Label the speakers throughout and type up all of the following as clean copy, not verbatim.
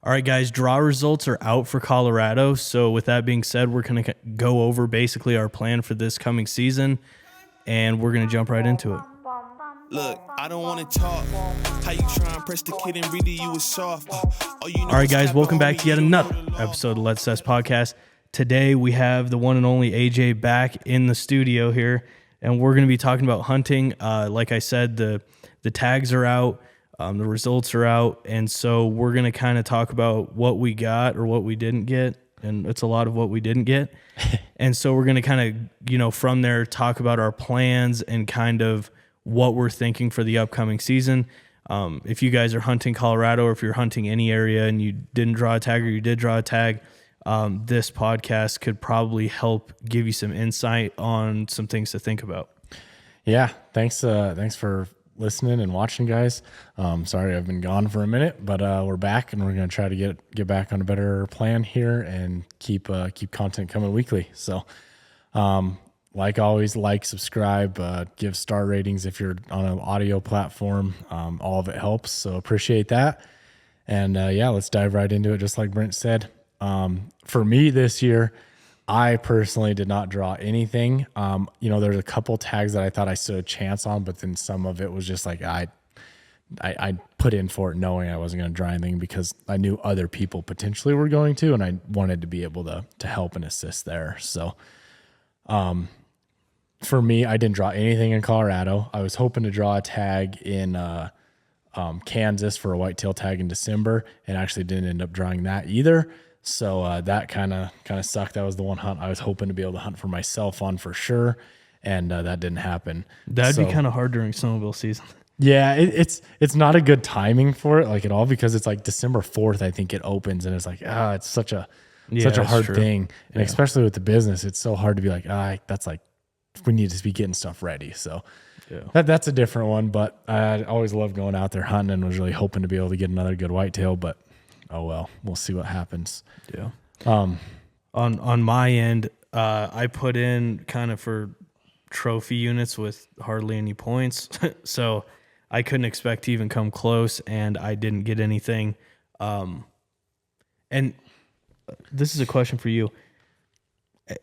Speaker 1: All right, guys, draw results are out for Colorado. So with that being said, we're going to go over basically our plan for this coming season, and we're going to jump right into it.
Speaker 2: Look, I don't want to talk. How you try and press the kid and really you was soft.
Speaker 1: All right, guys, welcome back to yet another episode of Let's Cess Podcast. Today we have the one and only AJ back in the studio here, and we're going to be talking about hunting. Like I said, the tags are out. The results are out, and so we're going to kind of talk about what we got or what we didn't get, and it's a lot of what we didn't get. And so we're going to kind of, from there talk about our plans and kind of what we're thinking for the upcoming season. If you guys are hunting Colorado or if you're hunting any area and you didn't draw a tag or you did draw a tag, this podcast could probably help give you some insight on some things to think about.
Speaker 3: Yeah, thanks for listening and watching, guys. Sorry I've been gone for a minute, but we're back and we're going to try to get back on a better plan here and keep content coming weekly. So like always, subscribe, give star ratings if you're on an audio platform. All of it helps, so appreciate that. And let's dive right into it. Just like Brent said, for me this year, I personally did not draw anything. There's a couple tags that I thought I stood a chance on, but then some of it was just like I put in for it knowing I wasn't going to draw anything because I knew other people potentially were going to, and I wanted to be able to help and assist there. So for me, I didn't draw anything in Colorado. I was hoping to draw a tag in Kansas for a whitetail tag in December, and actually didn't end up drawing that either. So that kind of sucked. That was the one hunt I was hoping to be able to hunt for myself on for sure, and that didn't happen.
Speaker 1: That'd be kind of hard during snowmobile season.
Speaker 3: Yeah, it's not a good timing for it at all because it's like December 4th, I think it opens, and it's like it's such a hard thing, and especially with the business, it's so hard to be like that's like we need to be getting stuff ready. So that's a different one, but I always loved going out there hunting and was really hoping to be able to get another good whitetail, but. Oh well, we'll see what happens.
Speaker 1: Yeah. On my end, I put in kind of for trophy units with hardly any points, so I couldn't expect to even come close, and I didn't get anything. And this is a question for you.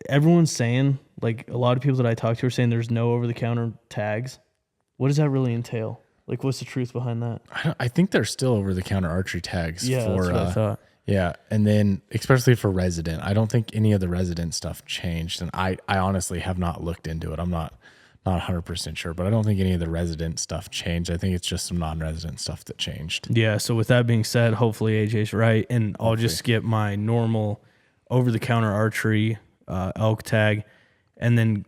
Speaker 1: Everyone's saying, like a lot of people that I talk to are saying, there's no over-the-counter tags. What does that really entail? Like, what's the truth behind that?
Speaker 3: I think there's still over-the-counter archery tags.
Speaker 1: Yeah, that's what I thought.
Speaker 3: Yeah, and then especially for resident, I don't think any of the resident stuff changed, and I honestly have not looked into it. I'm not 100% sure, but I don't think any of the resident stuff changed. I think it's just some non-resident stuff that changed.
Speaker 1: Yeah, so with that being said, hopefully AJ's right, and I'll just get my normal over-the-counter archery elk tag, and then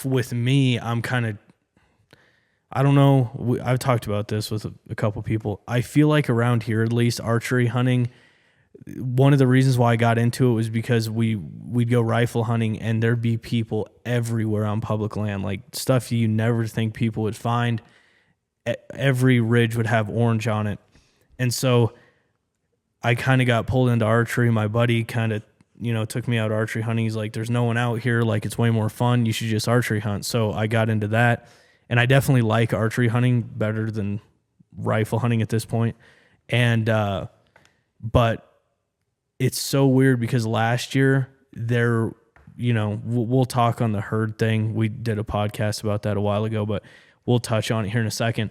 Speaker 1: with me, I'm kind of, I don't know. I've talked about this with a couple people. I feel like around here, at least, archery hunting, one of the reasons why I got into it was because we'd go rifle hunting and there'd be people everywhere on public land, like stuff you never think people would find. Every ridge would have orange on it. And so I kind of got pulled into archery. My buddy kind of, took me out archery hunting. He's like, there's no one out here. Like, it's way more fun. You should just archery hunt. So I got into that. And I definitely like archery hunting better than rifle hunting at this point. And, but it's so weird because last year we'll talk on the herd thing. We did a podcast about that a while ago, but we'll touch on it here in a second.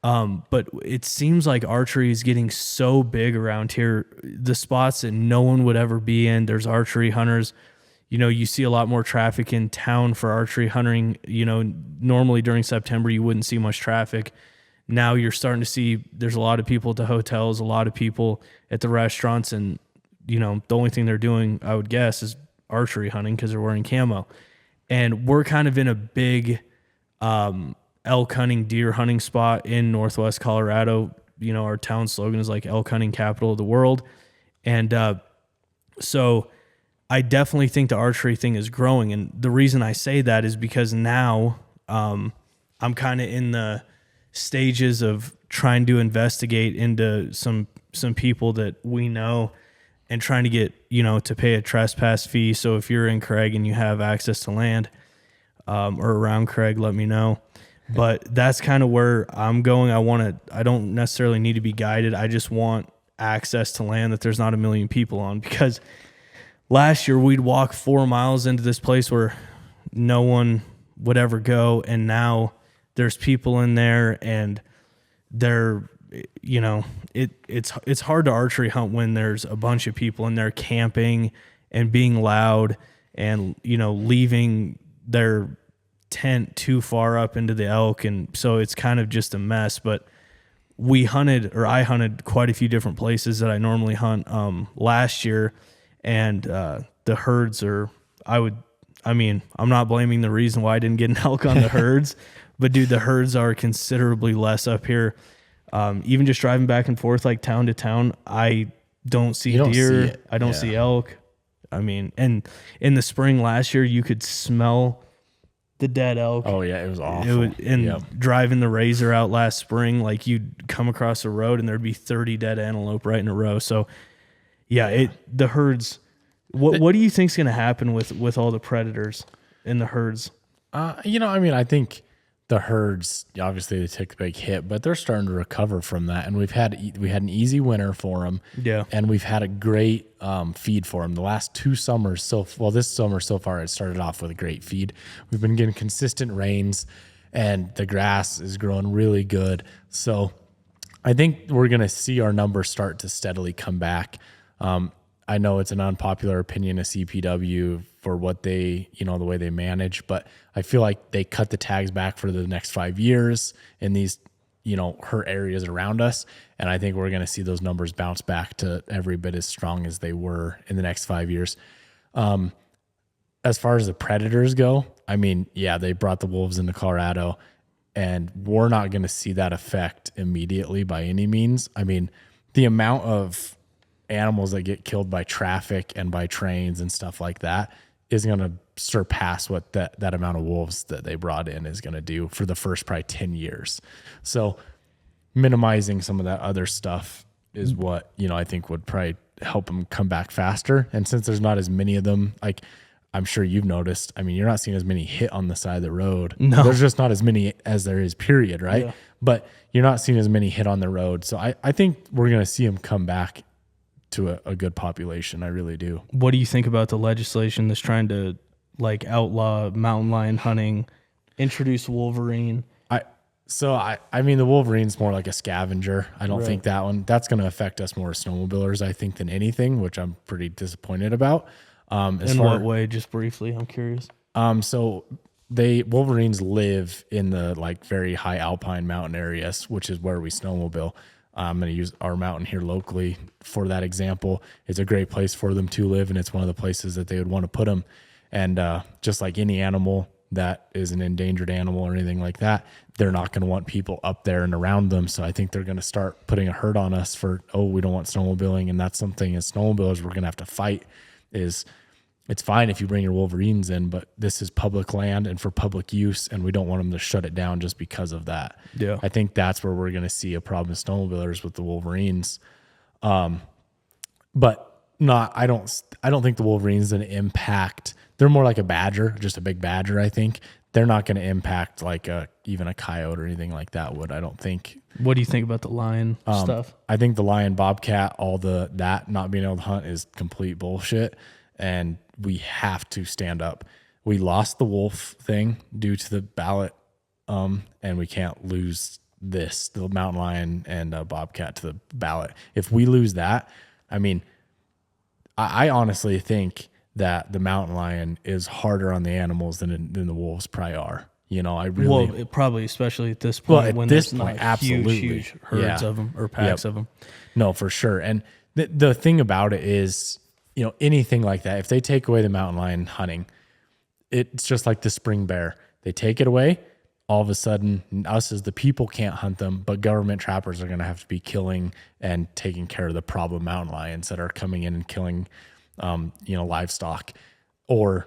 Speaker 1: But it seems like archery is getting so big around here. The spots that no one would ever be in, there's archery hunters. You see a lot more traffic in town for archery hunting. Normally during September, you wouldn't see much traffic. Now you're starting to see there's a lot of people at the hotels, a lot of people at the restaurants, and, the only thing they're doing, I would guess, is archery hunting because they're wearing camo. And we're kind of in a big elk hunting, deer hunting spot in Northwest Colorado. Our town slogan is like elk hunting capital of the world. And so I definitely think the archery thing is growing. And the reason I say that is because now I'm kind of in the stages of trying to investigate into some people that we know and trying to get, to pay a trespass fee. So if you're in Craig and you have access to land or around Craig, let me know. But that's kind of where I'm going. I don't necessarily need to be guided. I just want access to land that there's not a million people on, because last year we'd walk 4 miles into this place where no one would ever go, and now there's people in there, and they're, you know, it's hard to archery hunt when there's a bunch of people in there camping and being loud and, you know, leaving their tent too far up into the elk, and so it's kind of just a mess. But I hunted quite a few different places that I normally hunt last year, and the herds I'm not blaming the reason why I didn't get an elk on the herds, but dude, the herds are considerably less up here. Even just driving back and forth like town to town, I don't see deer. I don't see elk. I mean, and in the spring last year, you could smell the dead elk.
Speaker 3: Oh yeah, it was awful.
Speaker 1: Driving the Razor out last spring, like you'd come across a road and there'd be 30 dead antelope right in a row. So the herds. What do you think's going to happen with all the predators in the herds?
Speaker 3: I think the herds, obviously they took a big hit, but they're starting to recover from that. And we had an easy winter for them.
Speaker 1: Yeah.
Speaker 3: And we've had a great feed for them. The last 2 summers, this summer so far, it started off with a great feed. We've been getting consistent rains, and the grass is growing really good. So I think we're going to see our numbers start to steadily come back. I know it's an unpopular opinion of CPW for what they, the way they manage, but I feel like they cut the tags back for the next 5 years in these, hurt areas around us. And I think we're going to see those numbers bounce back to every bit as strong as they were in the next 5 years. As far as the predators go, they brought the wolves into Colorado, and we're not going to see that effect immediately by any means. The amount of animals that get killed by traffic and by trains and stuff like that is going to surpass what that amount of wolves that they brought in is going to do for the first probably 10 years. So minimizing some of that other stuff is what, I think would probably help them come back faster. And since there's not as many of them, like I'm sure you've noticed, you're not seeing as many hit on the side of the road.
Speaker 1: No.
Speaker 3: There's just not as many as there is, period, right?
Speaker 1: Yeah.
Speaker 3: But you're not seeing as many hit on the road. So I think we're going to see them come back to a good population. I really do.
Speaker 1: What do you think about the legislation that's trying to outlaw mountain lion hunting, introduce wolverine?
Speaker 3: The Wolverine's more like a scavenger. I don't think that's going to affect us more as snowmobilers, I think, than anything, which I'm pretty disappointed about.
Speaker 1: In what way? Just briefly, I'm curious.
Speaker 3: So Wolverines live in the very high alpine mountain areas, which is where we snowmobile. I'm going to use our mountain here locally for that example. It's a great place for them to live, and it's one of the places that they would want to put them. And just like any animal that is an endangered animal or anything like that, they're not going to want people up there and around them. So I think they're going to start putting a hurt on us for, we don't want snowmobiling. And that's something as snowmobilers we're going to have to fight. It's fine if you bring your Wolverines in, but this is public land and for public use, and we don't want them to shut it down just because of that.
Speaker 1: Yeah.
Speaker 3: I think that's where we're going to see a problem with snowmobilers with the Wolverines. But I don't think the Wolverines going to impact. They're more like a badger, just a big badger, I think. They're not going to impact even a coyote or anything like that would, I don't think.
Speaker 1: What do you think about the lion stuff?
Speaker 3: I think the lion, bobcat, that not being able to hunt is complete bullshit. And we have to stand up. We lost the wolf thing due to the ballot, and we can't lose the mountain lion and bobcat to the ballot. If we lose that, I honestly think that the mountain lion is harder on the animals than the wolves probably are.
Speaker 1: Probably especially at this point when there's not
Speaker 3: absolutely
Speaker 1: huge herds of them or packs of them.
Speaker 3: No, for sure. And the thing about it is, anything like that, if they take away the mountain lion hunting, it's just like the spring bear. They take it away, all of a sudden, us as the people can't hunt them, but government trappers are going to have to be killing and taking care of the problem mountain lions that are coming in and killing, livestock, or,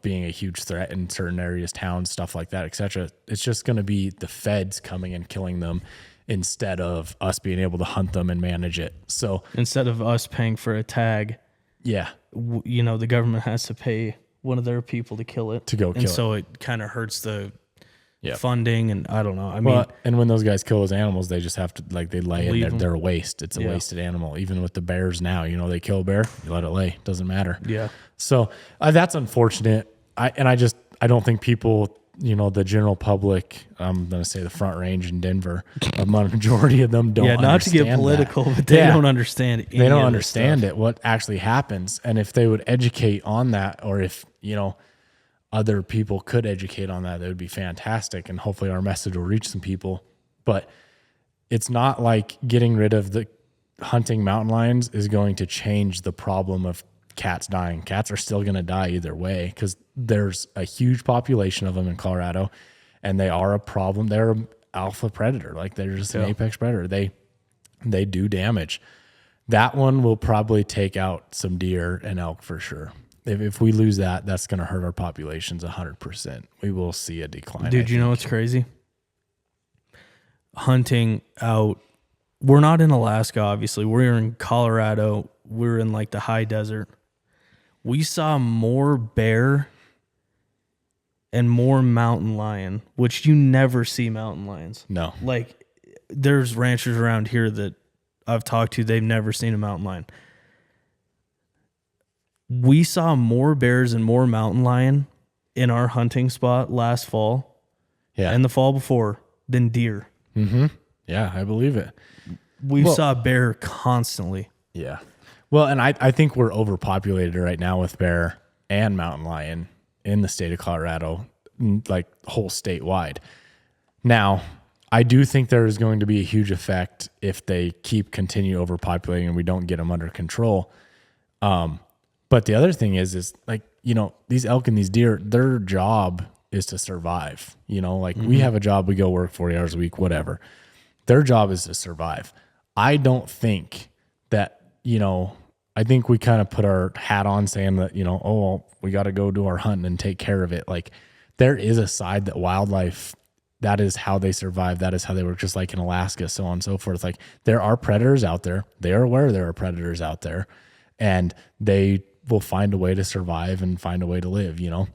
Speaker 3: being a huge threat in certain areas, towns, stuff like that, etc. It's just going to be the feds coming and killing them instead of us being able to hunt them and manage it. So
Speaker 1: instead of us paying for a tag, the government has to pay one of their people to kill it,
Speaker 3: to go kill it.
Speaker 1: And so it kind of hurts the funding, and I don't know. I mean,
Speaker 3: Well, and when those guys kill those animals, they just have to, like, they lay
Speaker 1: Leave
Speaker 3: in
Speaker 1: them.
Speaker 3: they're a waste. It's a wasted animal. Even with the bears now, you know, they kill a bear, you let it lay. Doesn't matter.
Speaker 1: yeah.
Speaker 3: So that's unfortunate. I don't think people, you know, the general public, I'm going to say the Front Range in Denver, a majority of them don't
Speaker 1: Not to get
Speaker 3: understand
Speaker 1: political,
Speaker 3: that.
Speaker 1: but they don't understand any
Speaker 3: They don't
Speaker 1: of this
Speaker 3: understand
Speaker 1: stuff.
Speaker 3: it, what actually happens. And if they would educate on that, or if, you know, other people could educate on that, that would be fantastic. And hopefully our message will reach some people. But it's not like getting rid of the hunting mountain lions is going to change the problem of cats dying. Cats are still going to die either way because there's a huge population of them in Colorado, and they are a problem. They're an alpha predator. Like, they're just an apex predator. They do damage. That one will probably take out some deer and elk for sure. If we lose that, that's going to hurt our populations 100%. We will see a decline.
Speaker 1: Dude, you know what's crazy? Hunting out. We're not in Alaska, obviously. We're in Colorado. We're in like the high desert. We saw more bear and more mountain lion, which you never see mountain lions.
Speaker 3: No.
Speaker 1: Like, there's ranchers around here that I've talked to, they've never seen a mountain lion. We saw more bears and more mountain lion in our hunting spot last fall and the fall before than deer.
Speaker 3: Mm-hmm. Yeah, I believe it.
Speaker 1: We saw bear constantly.
Speaker 3: Yeah. Well, and I think we're overpopulated right now with bear and mountain lion in the state of Colorado, like whole statewide. Now, I do think there is going to be a huge effect if they continue overpopulating and we don't get them under control. But the other thing is like, you know, these elk and these deer, their job is to survive. You know, like we have a job, we go work 40 hours a week, whatever. Their job is to survive. I don't think that, you know, I think we kind of put our hat on saying that, you know, oh, well, we got to go do our hunting and take care of it. Like, there is a side that wildlife, that is how they survive. That is how they work, just like in Alaska, so on and so forth. Like, there are predators out there. They are aware there are predators out there, and they will find a way to survive and find a way to live, you know?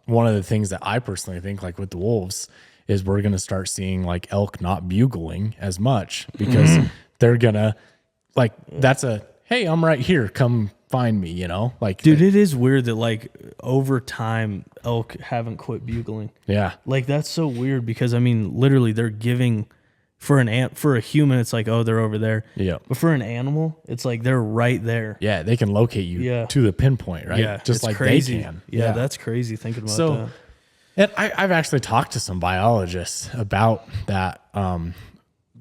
Speaker 3: One of the things that I personally think, like with the wolves, is we're going to start seeing like elk not bugling as much because they're going to, like, that's a, hey, I'm right here, come find me, you know? Like,
Speaker 1: Dude, it is weird that like over time elk haven't quit bugling.
Speaker 3: yeah.
Speaker 1: Like, that's so weird because I mean, literally they're giving for a human, it's like, oh, they're over there.
Speaker 3: Yeah.
Speaker 1: But for an animal, it's like they're right there.
Speaker 3: Yeah, they can locate you to the pinpoint, right?
Speaker 1: Yeah,
Speaker 3: Just
Speaker 1: it's
Speaker 3: like
Speaker 1: crazy.
Speaker 3: they can.
Speaker 1: Yeah, that's crazy thinking about
Speaker 3: So,
Speaker 1: that.
Speaker 3: and I've actually talked to some biologists about that,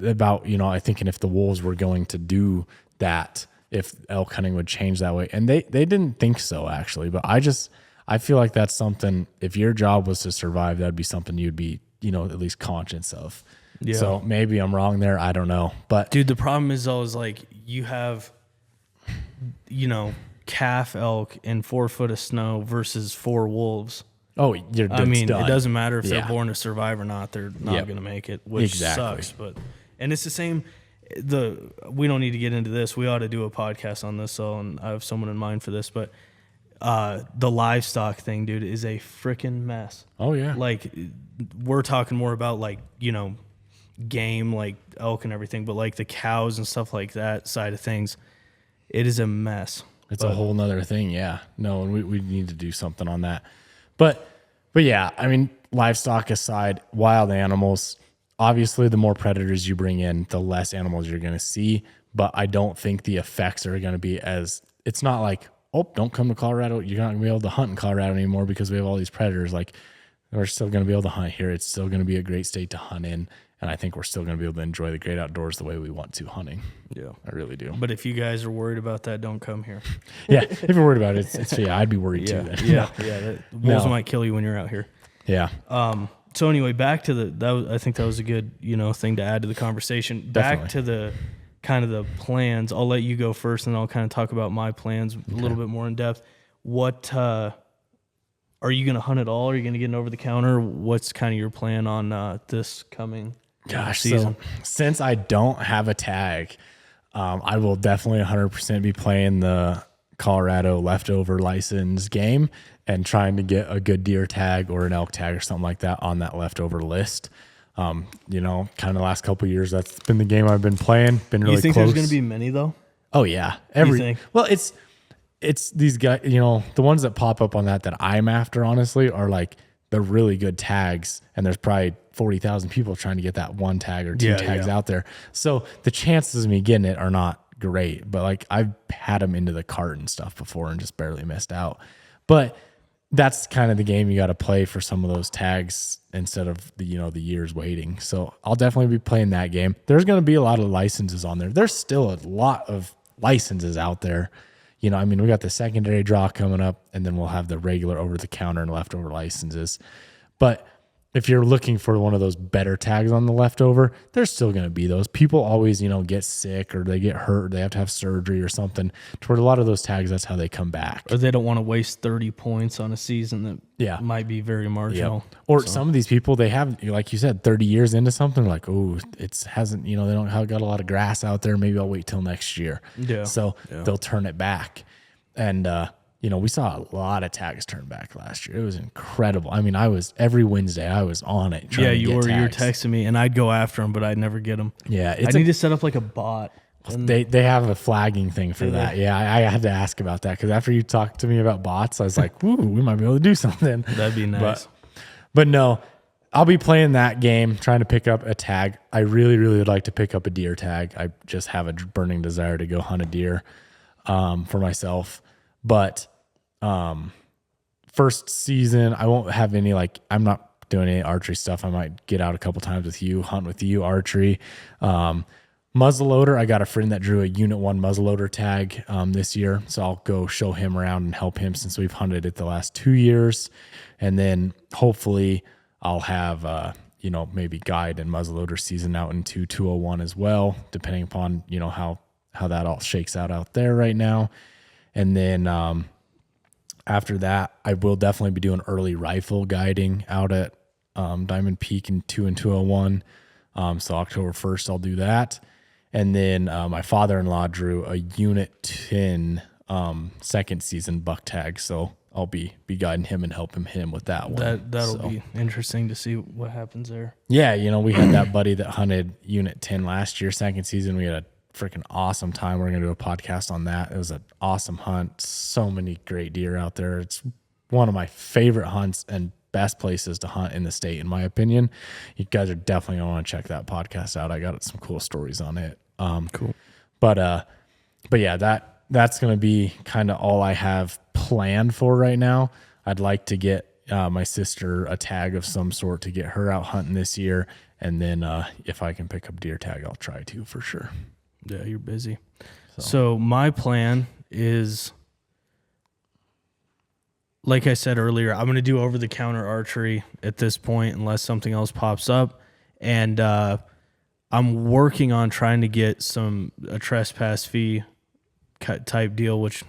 Speaker 3: about, you know, I thinking if the wolves were going to do that, if elk hunting would change that way. And they didn't think so, actually. But I feel like that's something, if your job was to survive, that'd be something you'd be, you know, at least conscious of.
Speaker 1: Yeah.
Speaker 3: So maybe I'm wrong there. I don't know. But
Speaker 1: Dude, the problem is though, is like you have, you know, calf elk in 4 foot of snow versus 4 wolves.
Speaker 3: oh,
Speaker 1: I mean,
Speaker 3: done.
Speaker 1: it doesn't matter if
Speaker 3: Yeah.
Speaker 1: they're born to survive or not. They're not
Speaker 3: Yep.
Speaker 1: going to make it, which
Speaker 3: Exactly.
Speaker 1: sucks. And it's the same. We don't need to get into this. We ought to do a podcast on this. So, and I have someone in mind for this. But the livestock thing, dude, is a freaking mess.
Speaker 3: Oh yeah.
Speaker 1: Like, we're talking more about like, you know, game like elk and everything, but like the cows and stuff like that side of things, it is a mess.
Speaker 3: It's a whole nother thing. Yeah. No, and we need to do something on that. But yeah, I mean, livestock aside, wild animals, obviously the more predators you bring in, the less animals you're going to see. But I don't think the effects are going to be it's not like, oh, don't come to Colorado. You're not going to be able to hunt in Colorado anymore because we have all these predators. Like, we're still going to be able to hunt here. It's still going to be a great state to hunt in. And I think we're still going to be able to enjoy the great outdoors the way we want to hunting.
Speaker 1: Yeah.
Speaker 3: I really do.
Speaker 1: But if you guys are worried about that, don't come here.
Speaker 3: Yeah. If you're worried about it, it's I'd be worried too. Then.
Speaker 1: Wolves might kill you when you're out here.
Speaker 3: Yeah.
Speaker 1: So anyway, back to I think that was a good, you know, thing to add to the conversation. Back to the kind of the plans. I'll let you go first, and I'll kind of talk about my plans a little bit more in depth. What are you going to hunt at all? Are you going to get an over the counter? What's kind of your plan on this coming season?
Speaker 3: So since I don't have a tag, I will definitely 100% be playing the Colorado leftover license game and trying to get a good deer tag or an elk tag or something like that on that leftover list. You know, kind of last couple of years, that's been the game I've been playing. Been really
Speaker 1: You think
Speaker 3: close.
Speaker 1: there's going to be many though?
Speaker 3: Oh yeah,
Speaker 1: think?
Speaker 3: Well, it's these guys. You know, the ones that pop up on that I'm after, honestly, are like the really good tags, and there's probably 40,000 people trying to get that one tag or two tags out there. So the chances of me getting it are not great, but like I've had them into the cart and stuff before and just barely missed out. But that's kind of the game you got to play for some of those tags instead of the years waiting. So I'll definitely be playing that game. There's going to be a lot of licenses on there. There's still a lot of licenses out there. You know, I mean, we got the secondary draw coming up, and then we'll have the regular over-the-counter and leftover licenses. But if you're looking for one of those better tags on the leftover, there's still going to be those. People always, get sick or they get hurt, or they have to have surgery or something. Toward a lot of those tags, that's how they come back.
Speaker 1: Or they don't want to waste 30 points on a season that might be very marginal.
Speaker 3: Yep. Or some of these people, they have, like you said, 30 years into something, like, oh, it hasn't, they don't have got a lot of grass out there. Maybe I'll wait till next year.
Speaker 1: Yeah.
Speaker 3: So they'll turn it back. And, we saw a lot of tags turn back last year. It was incredible. I mean, every Wednesday I was on it.
Speaker 1: You were texting me, and I'd go after them, but I'd never get them.
Speaker 3: Yeah,
Speaker 1: I need to set up like a bot.
Speaker 3: They have a flagging thing for that. Yeah, I had to ask about that because after you talked to me about bots, I was like, "Ooh, we might be able to do something."
Speaker 1: That'd be nice.
Speaker 3: But no, I'll be playing that game, trying to pick up a tag. I really, really would like to pick up a deer tag. I just have a burning desire to go hunt a deer for myself. But first season, I won't have any, I'm not doing any archery stuff. I might get out a couple times with you, hunt with you, archery. Muzzleloader, I got a friend that drew a Unit 1 muzzleloader tag this year, so I'll go show him around and help him since we've hunted it the last 2 years. And then hopefully I'll have, maybe guide and muzzleloader season out into 201 as well, depending upon, how that all shakes out there right now. And then after that, I will definitely be doing early rifle guiding out at Diamond Peak in 2 and 201. So October 1st, I'll do that. And then my father-in-law drew a Unit 10 second season buck tag. So I'll be guiding him and helping him with that one.
Speaker 1: That'll be interesting to see what happens there.
Speaker 3: Yeah, we had that buddy that hunted Unit 10 last year, second season. We had a freaking awesome time. We're going to do a podcast on that. It was an awesome hunt. So many great deer out there. It's one of my favorite hunts and best places to hunt in the state, in my opinion. You guys are definitely going to want to check that podcast out. I got some cool stories on it.
Speaker 1: Cool.
Speaker 3: But yeah, that's going to be kind of all I have planned for right now. I'd like to get my sister a tag of some sort to get her out hunting this year. And then if I can pick up deer tag, I'll try to for sure.
Speaker 1: Yeah, you're busy. So my plan is, like I said earlier, I'm going to do over-the-counter archery at this point unless something else pops up. And I'm working on trying to get a trespass fee type deal, which,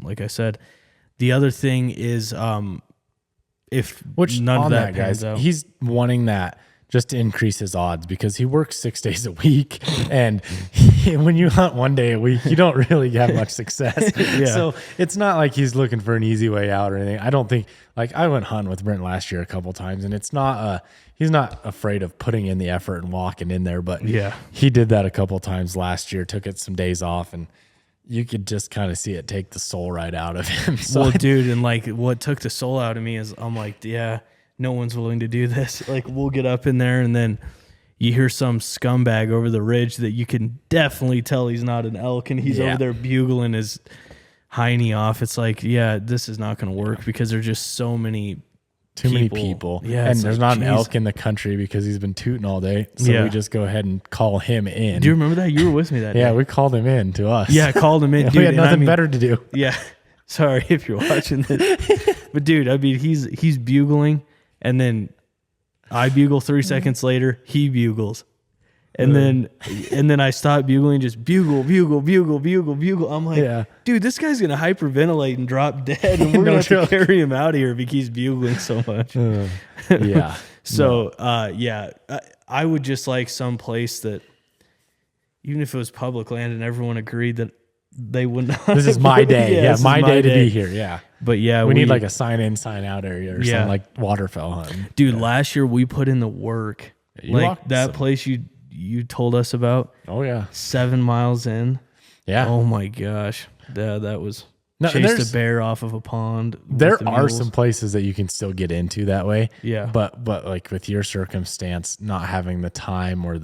Speaker 1: like I said. The other thing is if none of that pans out.
Speaker 3: He's wanting that just to increase his odds because he works 6 days a week. And when you hunt 1 day a week, you don't really have much success.
Speaker 1: Yeah.
Speaker 3: So it's not like he's looking for an easy way out or anything. I don't think, I went hunting with Brent last year a couple times, and it's not, he's not afraid of putting in the effort and walking in there. But
Speaker 1: yeah, he
Speaker 3: did that a couple times last year, took it some days off, and you could just kind of see it take the soul right out of him. So
Speaker 1: dude, and what took the soul out of me is I'm like, yeah, no one's willing to do this. We'll get up in there, and then you hear some scumbag over the ridge that you can definitely tell he's not an elk, and he's over there bugling his hiney off. It's like, yeah, this is not going to work because there's just so many
Speaker 3: many people.
Speaker 1: Yeah,
Speaker 3: and there's not an elk in the country because he's been tooting all day. So we just go ahead and call him in.
Speaker 1: Do you remember that? You were with me that day.
Speaker 3: Yeah, we called him in to us.
Speaker 1: Yeah, I called him in. Dude,
Speaker 3: we had nothing better to do.
Speaker 1: Yeah. Sorry if you're watching this. But dude, I mean, he's bugling, and then I bugle 3 seconds later, he bugles. And then I stop bugling, just bugle. I'm like, dude, this guy's gonna hyperventilate and drop dead, and we're gonna have to carry him out of here because he's bugling so much.
Speaker 3: Yeah.
Speaker 1: So I would just like some place that, even if it was public land and everyone agreed that they would not.
Speaker 3: This is my day.
Speaker 1: Yeah,
Speaker 3: Yeah,
Speaker 1: this is
Speaker 3: my
Speaker 1: my
Speaker 3: day to
Speaker 1: day.
Speaker 3: be here. Yeah.
Speaker 1: But yeah,
Speaker 3: We need like a sign in, sign out area or
Speaker 1: Yeah.
Speaker 3: something like waterfowl hunting.
Speaker 1: dude. Last year we put in the work.
Speaker 3: You
Speaker 1: Like
Speaker 3: walked
Speaker 1: that
Speaker 3: some-
Speaker 1: place you told us about.
Speaker 3: Oh yeah.
Speaker 1: 7 miles in.
Speaker 3: Yeah.
Speaker 1: Oh my gosh. That was
Speaker 3: No, and
Speaker 1: chased
Speaker 3: there's-
Speaker 1: a bear off of a pond. with
Speaker 3: There
Speaker 1: the
Speaker 3: are
Speaker 1: mules.
Speaker 3: some places that you can still get into that way.
Speaker 1: Yeah.
Speaker 3: But like with your circumstance, not having the time or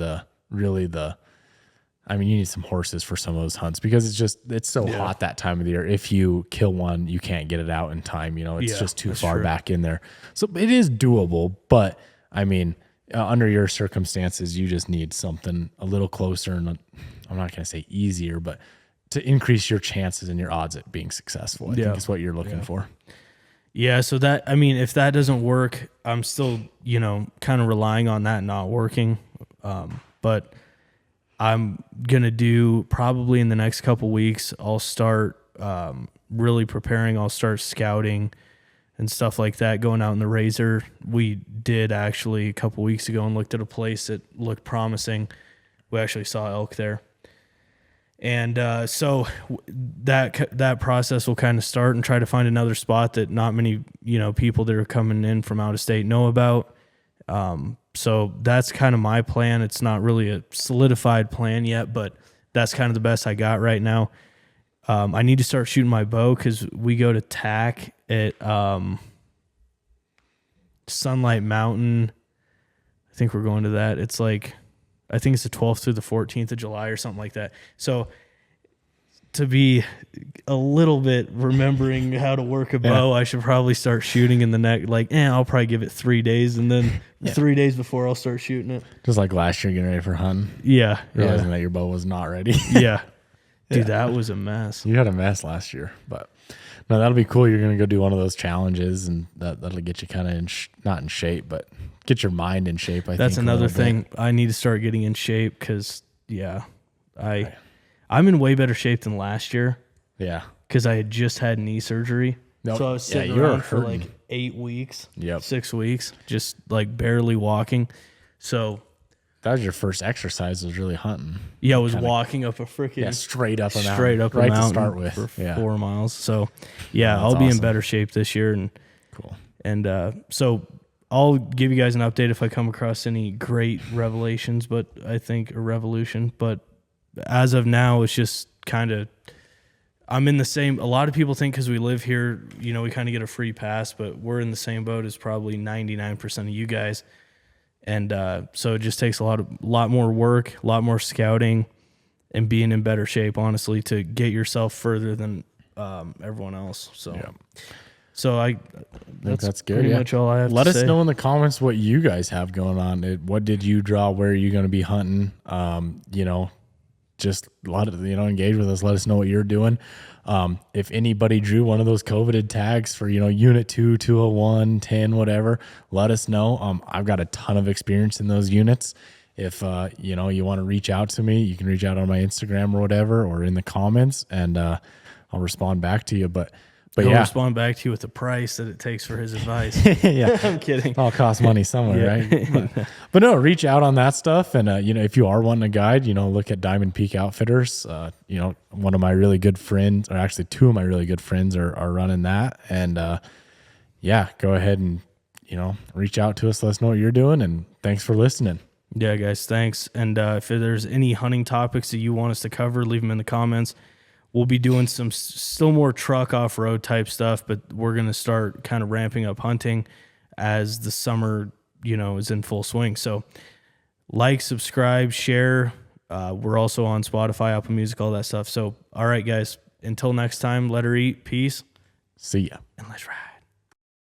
Speaker 3: I mean, you need some horses for some of those hunts because it's so hot that time of the year. If you kill one, you can't get it out in time. You know, it's
Speaker 1: Yeah,
Speaker 3: just too
Speaker 1: that's
Speaker 3: far
Speaker 1: true.
Speaker 3: back in there. So it is doable, but I mean, under your circumstances, you just need something a little closer and I'm not going to say easier, but to increase your chances and your odds at being successful. I think is what you're looking for.
Speaker 1: Yeah, so that, I mean, if that doesn't work, I'm still, kind of relying on that not working. But I'm going to do probably in the next couple weeks, I'll start really preparing. I'll start scouting and stuff like that, going out in the Razor. We did actually a couple weeks ago and looked at a place that looked promising. We actually saw elk there. And so that process will kind of start and try to find another spot that not many people that are coming in from out of state know about. So that's kind of my plan. It's not really a solidified plan yet, but that's kind of the best I got right now. I need to start shooting my bow because we go to TAC at Sunlight Mountain. I think we're going to that. It's like, I think it's the 12th through the 14th of July or something like that. So to be a little bit remembering how to work a bow, I should probably start shooting in the next, I'll probably give it 3 days and then 3 days before I'll start shooting it.
Speaker 3: Just like last year, getting ready for hunting,
Speaker 1: Yeah.
Speaker 3: realizing that your bow was not ready.
Speaker 1: Yeah. Dude, that was a mess.
Speaker 3: You had a mess last year, but no, that'll be cool. You're going to go do one of those challenges and that'll get you kind of not in shape, but get your mind in shape. I think
Speaker 1: That's another
Speaker 3: a little
Speaker 1: thing.
Speaker 3: bit.
Speaker 1: I need to start getting in shape because, I'm in way better shape than last year
Speaker 3: Yeah.
Speaker 1: because I had just had knee surgery.
Speaker 3: Nope.
Speaker 1: So I was
Speaker 3: Yeah,
Speaker 1: sitting
Speaker 3: you were
Speaker 1: around for
Speaker 3: hurting.
Speaker 1: like 8 weeks,
Speaker 3: Yep.
Speaker 1: 6 weeks, just like barely walking. So
Speaker 3: That was your first exercise, was really hunting.
Speaker 1: yeah, I was walking up a freaking
Speaker 3: Straight up a mountain.
Speaker 1: straight up a
Speaker 3: right
Speaker 1: mountain
Speaker 3: to start with.
Speaker 1: for
Speaker 3: Yeah.
Speaker 1: 4 miles. So yeah,
Speaker 3: That's
Speaker 1: I'll be in
Speaker 3: awesome.
Speaker 1: better shape this year
Speaker 3: Cool.
Speaker 1: and so I'll give you guys an update if I come across any great revelations, but I think a revolution. But as of now, it's just kind of, I'm in the same, a lot of people think because we live here, we kind of get a free pass, but we're in the same boat as probably 99% of you guys. And so it just takes a lot more work, a lot more scouting, and being in better shape, honestly, to get yourself further than everyone else. So, so I think
Speaker 3: that's good.
Speaker 1: pretty much all I have
Speaker 3: Let
Speaker 1: to
Speaker 3: us
Speaker 1: say.
Speaker 3: know in the comments what you guys have going on. What did you draw? Where are you going to be hunting? Just a lot of, engage with us. Let us know what you're doing. If anybody drew one of those coveted tags for, unit 2, 201, 10, whatever, let us know. I've got a ton of experience in those units. If, you want to reach out to me, you can reach out on my Instagram or whatever, or in the comments, and I'll respond back to you. But
Speaker 1: He'll
Speaker 3: yeah,
Speaker 1: respond back to you with the price that it takes for his advice.
Speaker 3: yeah.
Speaker 1: I'm kidding.
Speaker 3: It all costs money somewhere, right? But no, reach out on that stuff. And, if you are wanting a guide, look at Diamond Peak Outfitters. One of my really good friends, or actually 2 of my really good friends are running that. And, go ahead and, reach out to us. Let us know what you're doing. And thanks for listening.
Speaker 1: Yeah, guys, thanks. And if there's any hunting topics that you want us to cover, leave them in the comments. We'll be doing some still more truck off-road type stuff, but we're going to start kind of ramping up hunting as the summer, is in full swing. So like, subscribe, share. We're also on Spotify, Apple Music, all that stuff. So, all right, guys, until next time, let her eat. Peace.
Speaker 3: See ya.
Speaker 1: And let's ride.